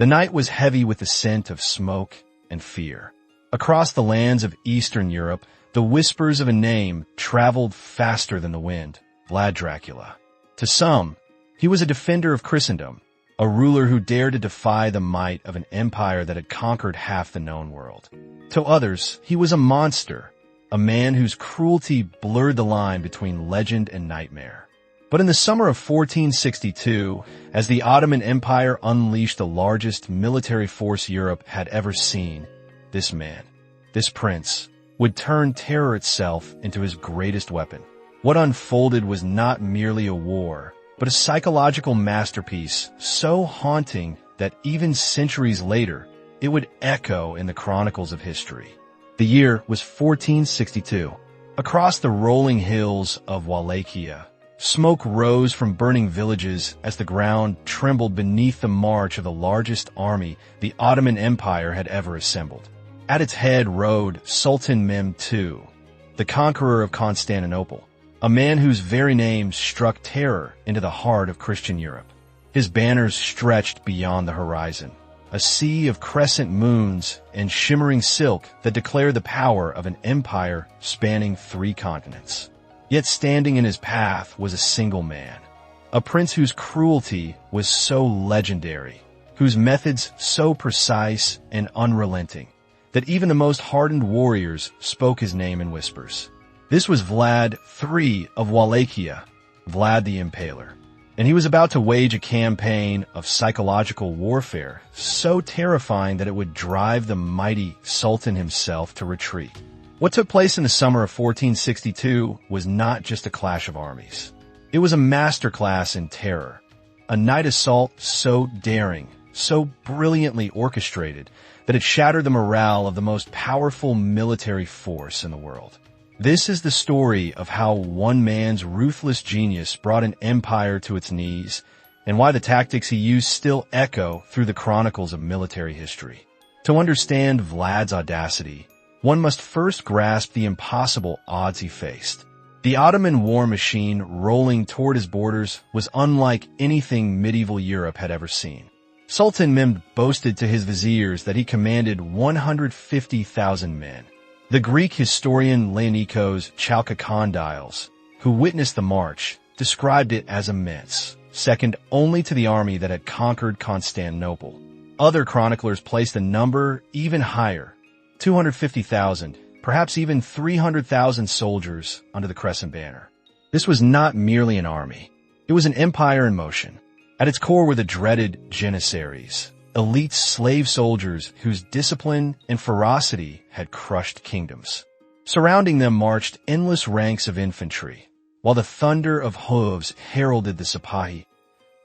The night was heavy with the scent of smoke and fear. Across the lands of Eastern Europe, the whispers of a name traveled faster than the wind: Vlad Dracula. To some, he was a defender of Christendom, a ruler who dared to defy the might of an empire that had conquered half the known world. To others, he was a monster, a man whose cruelty blurred the line between legend and nightmare. But in the summer of 1462, as the Ottoman Empire unleashed the largest military force Europe had ever seen, this man, this prince, would turn terror itself into his greatest weapon. What unfolded was not merely a war, but a psychological masterpiece so haunting that even centuries later, it would echo in the chronicles of history. The year was 1462. Across the rolling hills of Wallachia, smoke rose from burning villages as the ground trembled beneath the march of the largest army the Ottoman Empire had ever assembled. At its head rode Sultan Mehmed II, the conqueror of Constantinople, a man whose very name struck terror into the heart of Christian Europe. His banners stretched beyond the horizon, a sea of crescent moons and shimmering silk that declared the power of an empire spanning 3 continents. Yet standing in his path was a single man, a prince whose cruelty was so legendary, whose methods so precise and unrelenting, that even the most hardened warriors spoke his name in whispers. This was Vlad III of Wallachia, Vlad the Impaler, and he was about to wage a campaign of psychological warfare so terrifying that it would drive the mighty Sultan himself to retreat. What took place in the summer of 1462 was not just a clash of armies. It was a masterclass in terror, a night assault so daring, so brilliantly orchestrated, that it shattered the morale of the most powerful military force in the world. This is the story of how one man's ruthless genius brought an empire to its knees, and why the tactics he used still echo through the chronicles of military history. To understand Vlad's audacity, one must first grasp the impossible odds he faced. The Ottoman war machine rolling toward his borders was unlike anything medieval Europe had ever seen. Sultan Mehmed boasted to his viziers that he commanded 150,000 men. The Greek historian Leonikos Chalkokondyles, who witnessed the march, described it as immense, second only to the army that had conquered Constantinople. Other chroniclers placed the number even higher, 250,000, perhaps even 300,000 soldiers under the crescent banner. This was not merely an army. It was an empire in motion. At its core were the dreaded janissaries, elite slave soldiers whose discipline and ferocity had crushed kingdoms. Surrounding them marched endless ranks of infantry, while the thunder of hooves heralded the Sipahi,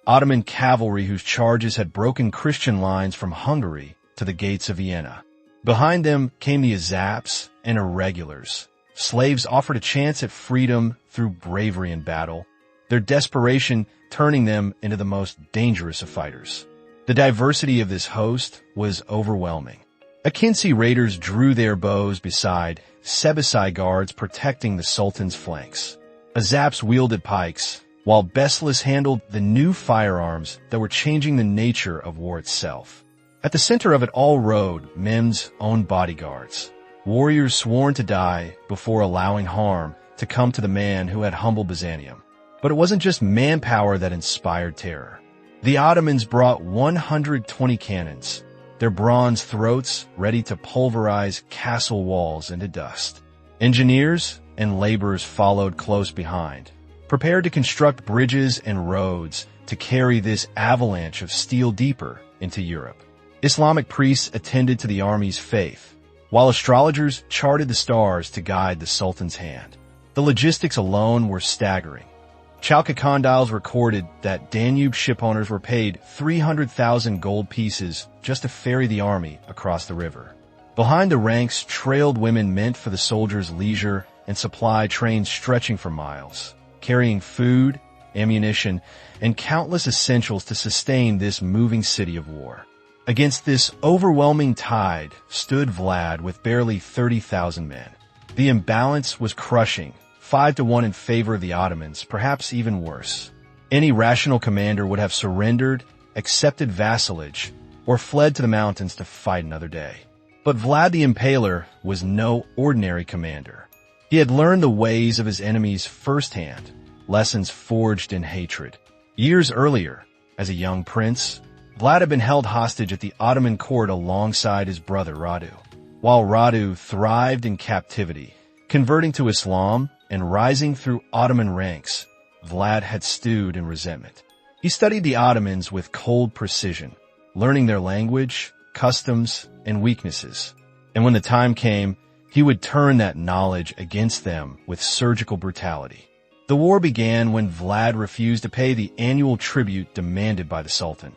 Ottoman cavalry whose charges had broken Christian lines from Hungary to the gates of Vienna. Behind them came the Azaps and irregulars. Slaves offered a chance at freedom through bravery in battle, their desperation turning them into the most dangerous of fighters. The diversity of this host was overwhelming. Akinci raiders drew their bows beside Sebasai guards protecting the Sultan's flanks. Azaps wielded pikes, while Beslis handled the new firearms that were changing the nature of war itself. At the center of it all rode Mehmed's own bodyguards, warriors sworn to die before allowing harm to come to the man who had humbled Byzantium. But it wasn't just manpower that inspired terror. The Ottomans brought 120 cannons, their bronze throats ready to pulverize castle walls into dust. Engineers and laborers followed close behind, prepared to construct bridges and roads to carry this avalanche of steel deeper into Europe. Islamic priests attended to the army's faith, while astrologers charted the stars to guide the Sultan's hand. The logistics alone were staggering. Chalkokondyles recorded that Danube shipowners were paid 300,000 gold pieces just to ferry the army across the river. Behind the ranks trailed women meant for the soldiers' leisure and supply trains stretching for miles, carrying food, ammunition, and countless essentials to sustain this moving city of war. Against this overwhelming tide stood Vlad with barely 30,000 men. The imbalance was crushing, 5-1 in favor of the Ottomans, perhaps even worse. Any rational commander would have surrendered, accepted vassalage, or fled to the mountains to fight another day. But Vlad the Impaler was no ordinary commander. He had learned the ways of his enemies firsthand, lessons forged in hatred. Years earlier, as a young prince, Vlad had been held hostage at the Ottoman court alongside his brother Radu. While Radu thrived in captivity, converting to Islam and rising through Ottoman ranks, Vlad had stewed in resentment. He studied the Ottomans with cold precision, learning their language, customs, and weaknesses. And when the time came, he would turn that knowledge against them with surgical brutality. The war began when Vlad refused to pay the annual tribute demanded by the Sultan,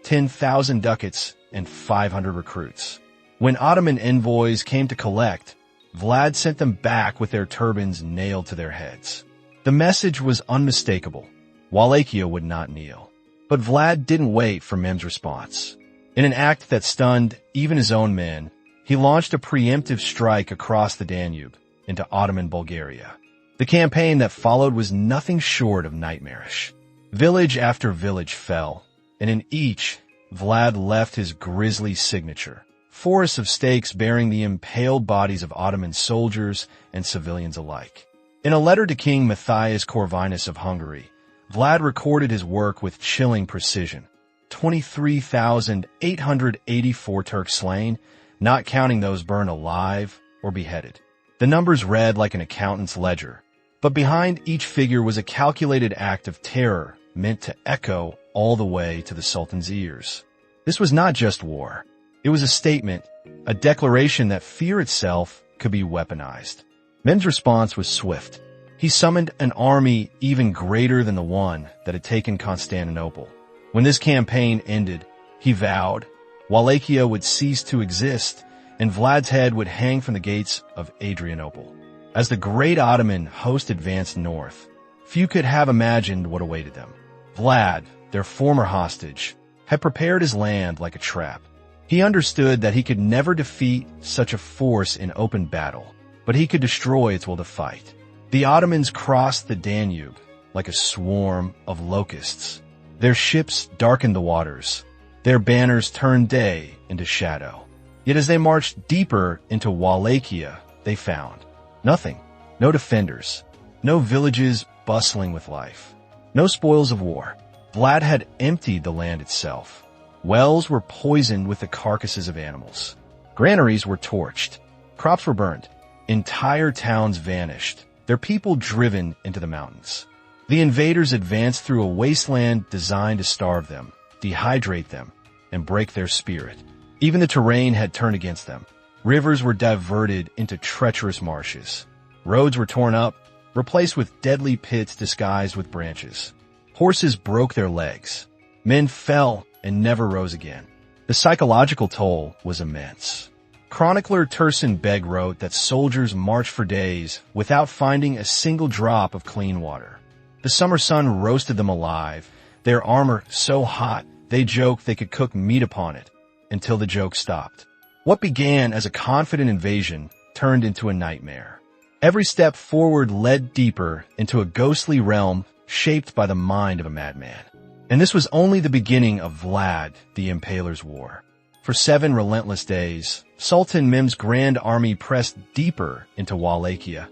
10,000 ducats and 500 recruits. When Ottoman envoys came to collect, Vlad sent them back with their turbans nailed to their heads. The message was unmistakable. Wallachia would not kneel. But Vlad didn't wait for Mehmed's response. In an act that stunned even his own men, he launched a preemptive strike across the Danube into Ottoman Bulgaria. The campaign that followed was nothing short of nightmarish. Village after village fell, and in each, Vlad left his grisly signature. Forests of stakes bearing the impaled bodies of Ottoman soldiers and civilians alike. In a letter to King Matthias Corvinus of Hungary, Vlad recorded his work with chilling precision. 23,884 Turks slain, not counting those burned alive or beheaded. The numbers read like an accountant's ledger, but behind each figure was a calculated act of terror meant to echo all the way to the Sultan's ears. This was not just war. It was a statement, a declaration that fear itself could be weaponized. Mehmed's response was swift. He summoned an army even greater than the one that had taken Constantinople. When this campaign ended, he vowed, Wallachia would cease to exist, and Vlad's head would hang from the gates of Adrianople. As the great Ottoman host advanced north, few could have imagined what awaited them. Vlad, their former hostage, had prepared his land like a trap. He understood that he could never defeat such a force in open battle, but he could destroy its will to fight. The Ottomans crossed the Danube like a swarm of locusts. Their ships darkened the waters. Their banners turned day into shadow. Yet as they marched deeper into Wallachia, they found nothing. No defenders. No villages bustling with life. No spoils of war. Vlad had emptied the land itself. Wells were poisoned with the carcasses of animals. Granaries were torched. Crops were burned. Entire towns vanished, their people driven into the mountains. The invaders advanced through a wasteland designed to starve them, dehydrate them, and break their spirit. Even the terrain had turned against them. Rivers were diverted into treacherous marshes. Roads were torn up, replaced with deadly pits disguised with branches. Horses broke their legs. Men fell and never rose again. The psychological toll was immense. Chronicler Tursun Beg wrote that soldiers marched for days without finding a single drop of clean water. The summer sun roasted them alive, their armor so hot they joked they could cook meat upon it, until the joke stopped. What began as a confident invasion turned into a nightmare. Every step forward led deeper into a ghostly realm shaped by the mind of a madman. And this was only the beginning of Vlad the Impaler's war. For 7 relentless days, Sultan Mehmed's grand army pressed deeper into Wallachia,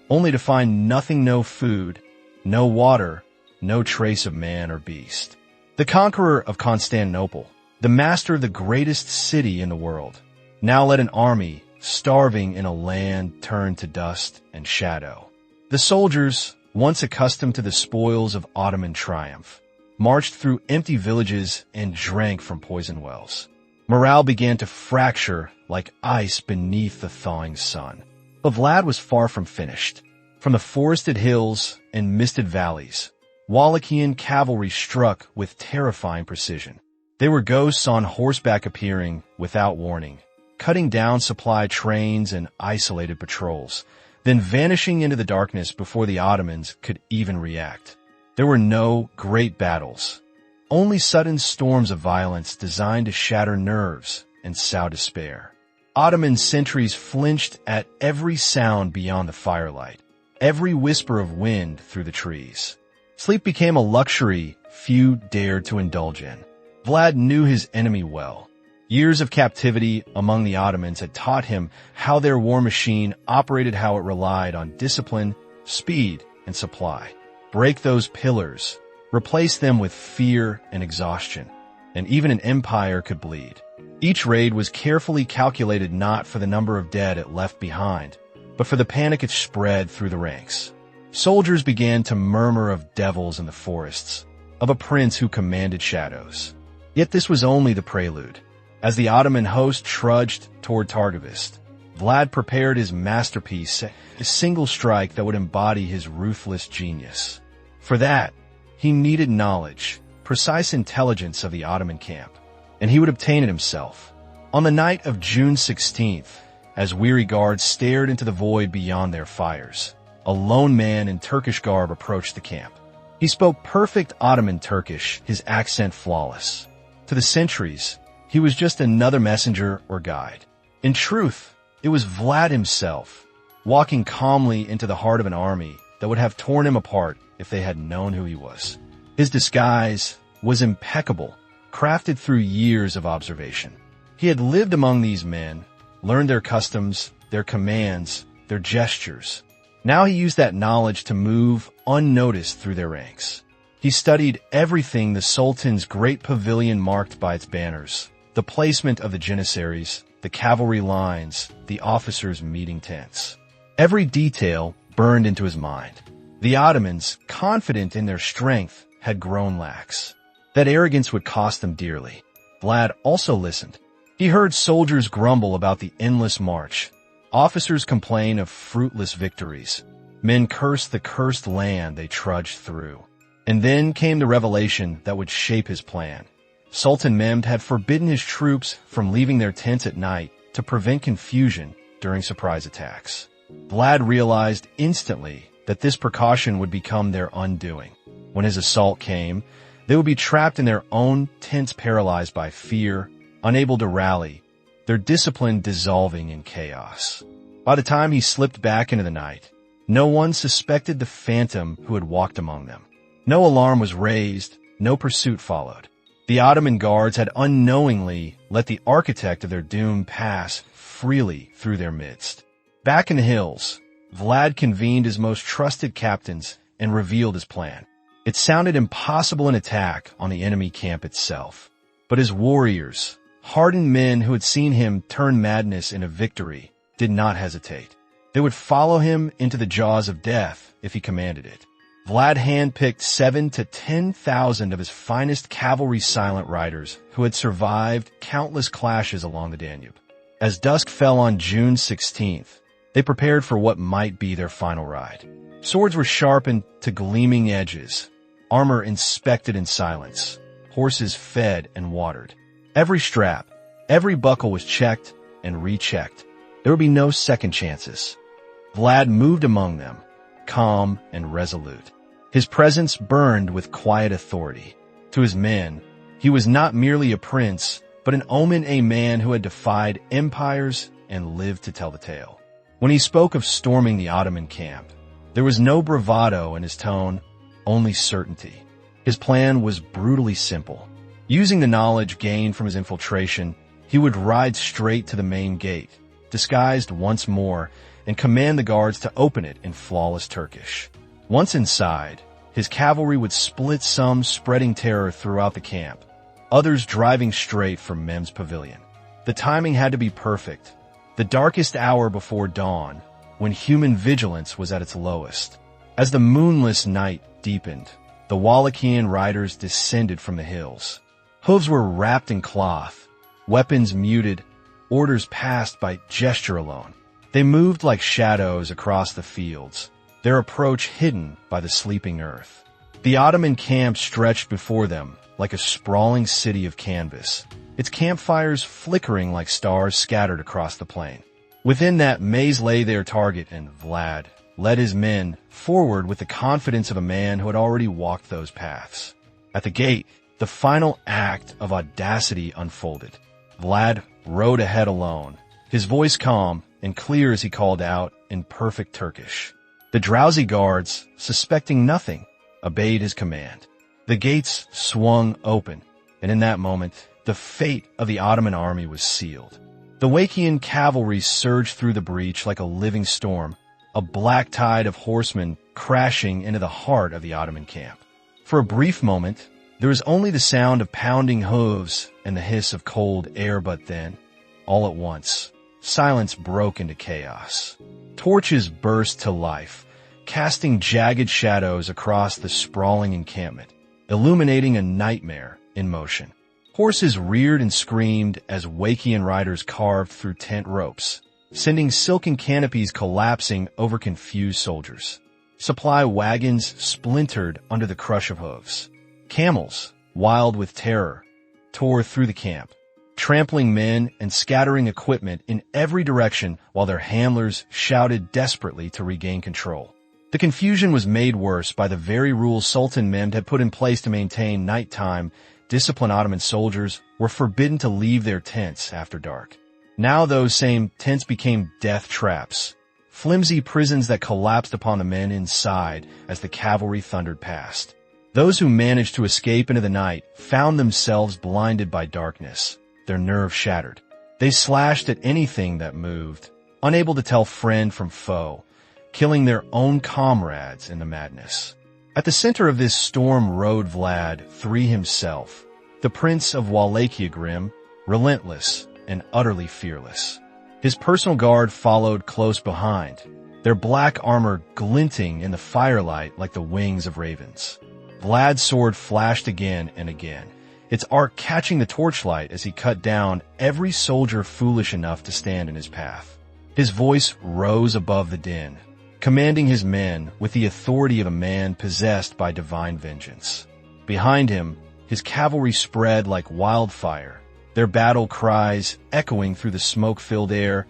only to find nothing, no food, no water, no trace of man or beast. The conqueror of Constantinople, the master of the greatest city in the world, now led an army starving in a land turned to dust and shadow. The soldiers, once accustomed to the spoils of Ottoman triumph, marched through empty villages and drank from poison wells. Morale began to fracture like ice beneath the thawing sun. But Vlad was far from finished. From the forested hills and misted valleys, Wallachian cavalry struck with terrifying precision. They were ghosts on horseback appearing without warning, cutting down supply trains and isolated patrols, then vanishing into the darkness before the Ottomans could even react. There were no great battles, only sudden storms of violence designed to shatter nerves and sow despair. Ottoman sentries flinched at every sound beyond the firelight, every whisper of wind through the trees. Sleep became a luxury few dared to indulge in. Vlad knew his enemy well. Years of captivity among the Ottomans had taught him how their war machine operated, how it relied on discipline, speed, and supply. Break those pillars, replace them with fear and exhaustion, and even an empire could bleed. Each raid was carefully calculated not for the number of dead it left behind, but for the panic it spread through the ranks. Soldiers began to murmur of devils in the forests, of a prince who commanded shadows. Yet this was only the prelude. As the Ottoman host trudged toward Targovist, Vlad prepared his masterpiece, a single strike that would embody his ruthless genius. For that, he needed knowledge, precise intelligence of the Ottoman camp, and he would obtain it himself. On the night of June 16th, as weary guards stared into the void beyond their fires, a lone man in Turkish garb approached the camp. He spoke perfect Ottoman Turkish, his accent flawless. To the sentries, he was just another messenger or guide. In truth, it was Vlad himself, walking calmly into the heart of an army that would have torn him apart if they had known who he was. His disguise was impeccable, crafted through years of observation. He had lived among these men, learned their customs, their commands, their gestures. Now he used that knowledge to move unnoticed through their ranks. He studied everything: the Sultan's great pavilion marked by its banners, the placement of the janissaries, the cavalry lines, the officers' meeting tents. Every detail burned into his mind. The Ottomans, confident in their strength, had grown lax. That arrogance would cost them dearly. Vlad also listened. He heard soldiers grumble about the endless march. Officers complain of fruitless victories. Men cursed the cursed land they trudged through. And then came the revelation that would shape his plan. Sultan Mehmed had forbidden his troops from leaving their tents at night to prevent confusion during surprise attacks. Vlad realized instantly that this precaution would become their undoing. When his assault came, they would be trapped in their own tents, paralyzed by fear, unable to rally, their discipline dissolving in chaos. By the time he slipped back into the night, no one suspected the phantom who had walked among them. No alarm was raised, no pursuit followed. The Ottoman guards had unknowingly let the architect of their doom pass freely through their midst. Back in the hills, Vlad convened his most trusted captains and revealed his plan. It sounded impossible, an attack on the enemy camp itself. But his warriors, hardened men who had seen him turn madness into victory, did not hesitate. They would follow him into the jaws of death if he commanded it. Vlad handpicked 7,000 to 10,000 of his finest cavalry silent riders who had survived countless clashes along the Danube. As dusk fell on June 16th, they prepared for what might be their final ride. Swords were sharpened to gleaming edges, armor inspected in silence, horses fed and watered. Every strap, every buckle was checked and rechecked. There would be no second chances. Vlad moved among them, calm and resolute. His presence burned with quiet authority. To his men, he was not merely a prince, but an omen, a man who had defied empires and lived to tell the tale. When he spoke of storming the Ottoman camp, there was no bravado in his tone, only certainty. His plan was brutally simple. Using the knowledge gained from his infiltration, he would ride straight to the main gate, disguised once more, and command the guards to open it in flawless Turkish. Once inside, his cavalry would split, some spreading terror throughout the camp, others driving straight for Mehmed's pavilion. The timing had to be perfect, the darkest hour before dawn, when human vigilance was at its lowest. As the moonless night deepened, the Wallachian riders descended from the hills. Hooves were wrapped in cloth, weapons muted, orders passed by gesture alone. They moved like shadows across the fields, their approach hidden by the sleeping earth. The Ottoman camp stretched before them like a sprawling city of canvas, its campfires flickering like stars scattered across the plain. Within that maze lay their target, and Vlad led his men forward with the confidence of a man who had already walked those paths. At the gate, the final act of audacity unfolded. Vlad rode ahead alone, his voice calm and clear as he called out in perfect Turkish. The drowsy guards, suspecting nothing, obeyed his command. The gates swung open, and in that moment, the fate of the Ottoman army was sealed. The Wallachia cavalry surged through the breach like a living storm, a black tide of horsemen crashing into the heart of the Ottoman camp. For a brief moment, there was only the sound of pounding hooves and the hiss of cold air, but then, all at once, silence broke into chaos. Torches burst to life, casting jagged shadows across the sprawling encampment, illuminating a nightmare in motion. Horses reared and screamed as Wallachia riders carved through tent ropes, sending silken canopies collapsing over confused soldiers. Supply wagons splintered under the crush of hooves. Camels, wild with terror, tore through the camp, trampling men and scattering equipment in every direction while their handlers shouted desperately to regain control. The confusion was made worse by the very rules Sultan Mehmed had put in place to maintain nighttime. Disciplined Ottoman soldiers were forbidden to leave their tents after dark. Now those same tents became death traps, flimsy prisons that collapsed upon the men inside as the cavalry thundered past. Those who managed to escape into the night found themselves blinded by darkness, their nerves shattered. They slashed at anything that moved, unable to tell friend from foe, killing their own comrades in the madness. At the center of this storm rode Vlad III himself, the Prince of Wallachia, grim, relentless, and utterly fearless. His personal guard followed close behind, their black armor glinting in the firelight like the wings of ravens. Vlad's sword flashed again and again, its arc catching the torchlight as he cut down every soldier foolish enough to stand in his path. His voice rose above the din, commanding his men with the authority of a man possessed by divine vengeance. Behind him, his cavalry spread like wildfire, their battle cries echoing through the smoke-filled air,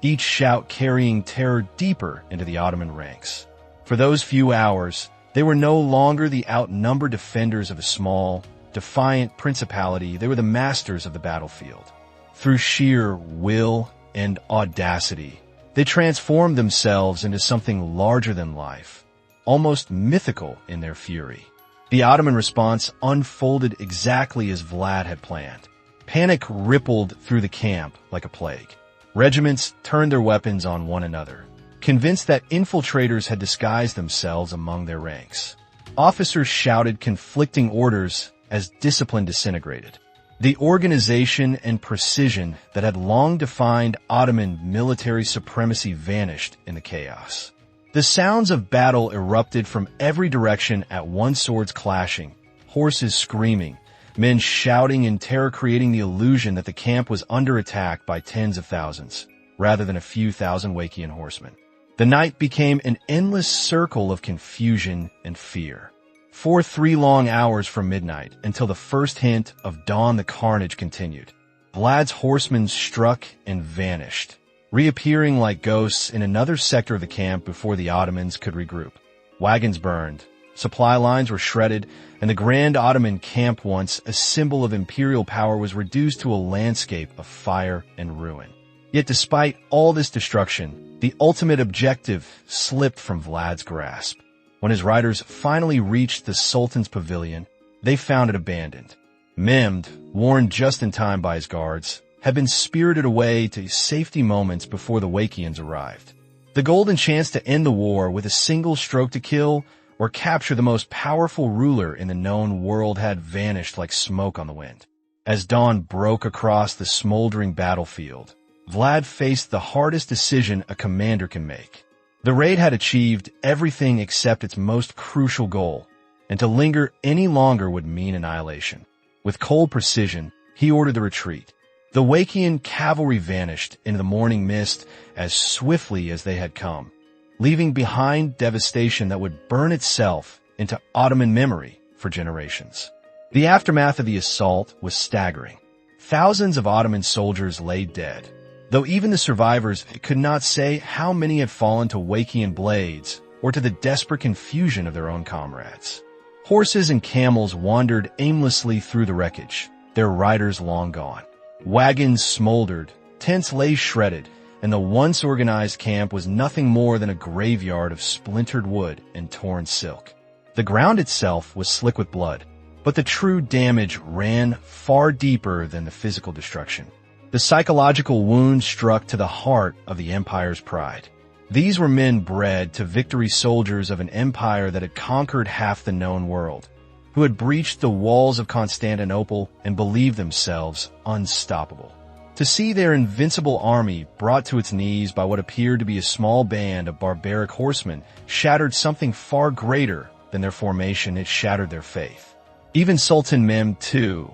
each shout carrying terror deeper into the Ottoman ranks. For those few hours, they were no longer the outnumbered defenders of a small, defiant principality. They were the masters of the battlefield. Through sheer will and audacity, they transformed themselves into something larger than life, almost mythical in their fury. The Ottoman response unfolded exactly as Vlad had planned. Panic rippled through the camp like a plague. Regiments turned their weapons on one another, convinced that infiltrators had disguised themselves among their ranks. Officers shouted conflicting orders as discipline disintegrated. The organization and precision that had long defined Ottoman military supremacy vanished in the chaos. The sounds of battle erupted from every direction at once, swords clashing, horses screaming, men shouting in terror, creating the illusion that the camp was under attack by tens of thousands, rather than a few thousand Wallachia horsemen. The night became an endless circle of confusion and fear. For 3 long hours from midnight until the first hint of dawn, the carnage continued. Vlad's horsemen struck and vanished, reappearing like ghosts in another sector of the camp before the Ottomans could regroup. Wagons burned, supply lines were shredded, and the grand Ottoman camp, once a symbol of imperial power, was reduced to a landscape of fire and ruin. Yet despite all this destruction, the ultimate objective slipped from Vlad's grasp. When his riders finally reached the Sultan's pavilion, they found it abandoned. Mehmed, warned just in time by his guards, had been spirited away to safety moments before the Wallachians arrived. The golden chance to end the war with a single stroke to kill or capture the most powerful ruler in the known world had vanished like smoke on the wind. As dawn broke across the smoldering battlefield, Vlad faced the hardest decision a commander can make. The raid had achieved everything except its most crucial goal, and to linger any longer would mean annihilation. With cold precision, he ordered the retreat. The Wallachia cavalry vanished into the morning mist as swiftly as they had come, leaving behind devastation that would burn itself into Ottoman memory for generations. The aftermath of the assault was staggering. Thousands of Ottoman soldiers lay dead, though even the survivors could not say how many had fallen to Wallachia blades or to the desperate confusion of their own comrades. Horses and camels wandered aimlessly through the wreckage, their riders long gone. Wagons smoldered, tents lay shredded, and the once organized camp was nothing more than a graveyard of splintered wood and torn silk. The ground itself was slick with blood, But the true damage ran far deeper than the physical destruction. The psychological wound struck to the heart of the empire's pride. These were men bred to victory soldiers of an empire that had conquered half the known world, who had breached the walls of Constantinople and believed themselves unstoppable. To see their invincible army brought to its knees by what appeared to be a small band of barbaric horsemen shattered something far greater than their formation. It shattered their faith. Even Sultan Mehmed II,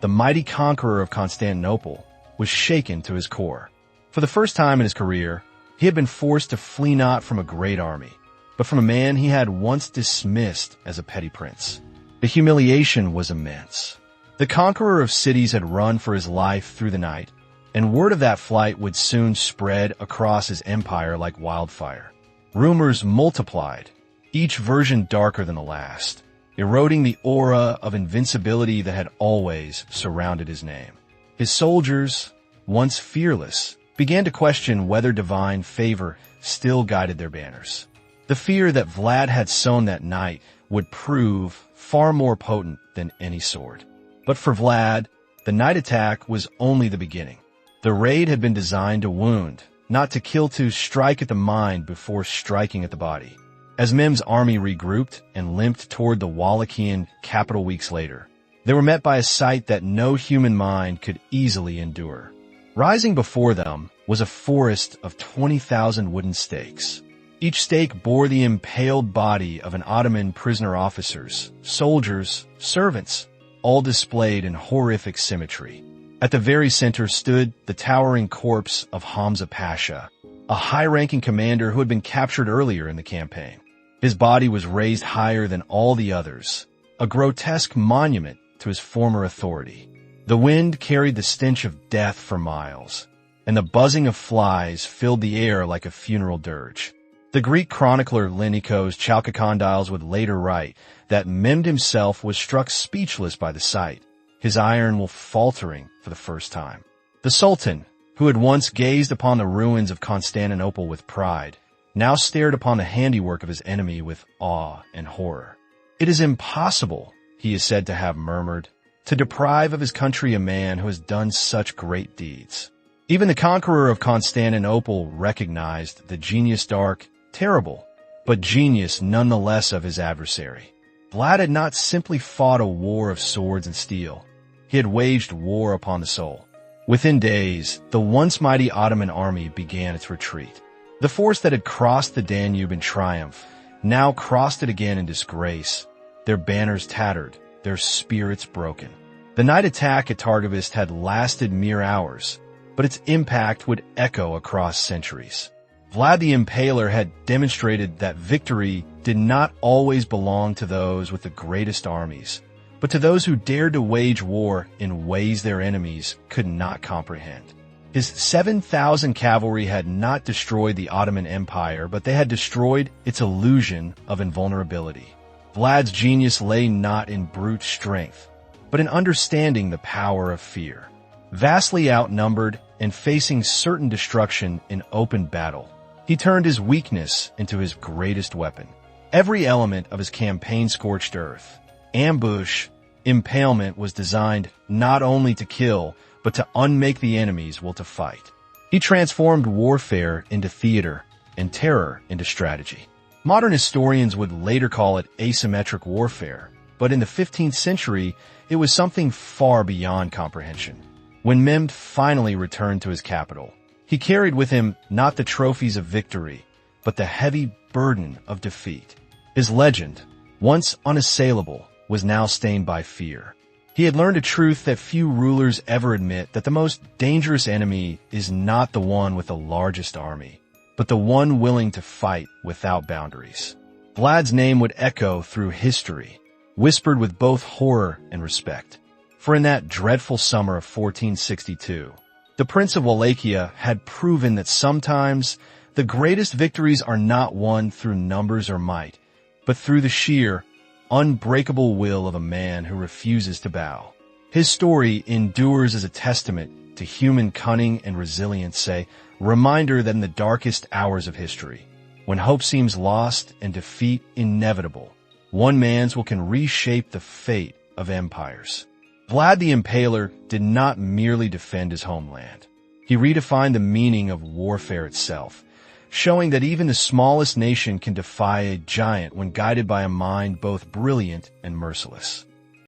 the mighty conqueror of Constantinople, was shaken to his core. For the first time in his career, he had been forced to flee not from a great army, but from a man he had once dismissed as a petty prince. The humiliation was immense. The conqueror of cities had run for his life through the night, and word of that flight would soon spread across his empire like wildfire. Rumors multiplied, each version darker than the last, eroding the aura of invincibility that had always surrounded his name. His soldiers, once fearless, began to question whether divine favor still guided their banners. The fear that Vlad had sown that night would prove far more potent than any sword. But for Vlad, the night attack was only the beginning. The raid had been designed to wound, not to kill, to strike at the mind before striking at the body. As Mehmed's army regrouped and limped toward the Wallachian capital weeks later, they were met by a sight that no human mind could easily endure. Rising before them was a forest of 20,000 wooden stakes. Each stake bore the impaled body of an Ottoman prisoner officers, soldiers, servants, all displayed in horrific symmetry. At the very center stood the towering corpse of Hamza Pasha, a high-ranking commander who had been captured earlier in the campaign. His body was raised higher than all the others, a grotesque monument to his former authority. The wind carried the stench of death for miles, and the buzzing of flies filled the air like a funeral dirge. The Greek chronicler Linikos Chalkokondyles would later write that Mehmed himself was struck speechless by the sight, his iron will faltering for the first time. The Sultan, who had once gazed upon the ruins of Constantinople with pride, now stared upon the handiwork of his enemy with awe and horror. "It is impossible," he is said to have murmured, "to deprive of his country a man who has done such great deeds." Even the conqueror of Constantinople recognized the genius, dark, terrible, but genius nonetheless of his adversary. Vlad had not simply fought a war of swords and steel. He had waged war upon the soul. Within days, the once mighty Ottoman army began its retreat. The force that had crossed the Danube in triumph now crossed it again in disgrace, their banners tattered, their spirits broken. The night attack at Targovist had lasted mere hours, but its impact would echo across centuries. Vlad the Impaler had demonstrated that victory did not always belong to those with the greatest armies, but to those who dared to wage war in ways their enemies could not comprehend. His 7,000 cavalry had not destroyed the Ottoman Empire, but they had destroyed its illusion of invulnerability. Vlad's genius lay not in brute strength, but in understanding the power of fear. Vastly outnumbered and facing certain destruction in open battle, he turned his weakness into his greatest weapon. Every element of his campaign scorched earth. Ambush, impalement was designed not only to kill, but to unmake the enemy's will to fight. He transformed warfare into theater and terror into strategy. Modern historians would later call it asymmetric warfare, but in the 15th century, it was something far beyond comprehension. When Mehmed finally returned to his capital, he carried with him not the trophies of victory, but the heavy burden of defeat. His legend, once unassailable, was now stained by fear. He had learned a truth that few rulers ever admit, that the most dangerous enemy is not the one with the largest army, but the one willing to fight without boundaries. Vlad's name would echo through history, whispered with both horror and respect. For in that dreadful summer of 1462, the Prince of Wallachia had proven that sometimes the greatest victories are not won through numbers or might, but through the sheer, unbreakable will of a man who refuses to bow. His story endures as a testament to human cunning and resilience, a reminder that in the darkest hours of history, when hope seems lost and defeat inevitable, one man's will can reshape the fate of empires. Vlad the Impaler did not merely defend his homeland. He redefined the meaning of warfare itself, showing that even the smallest nation can defy a giant when guided by a mind both brilliant and merciless.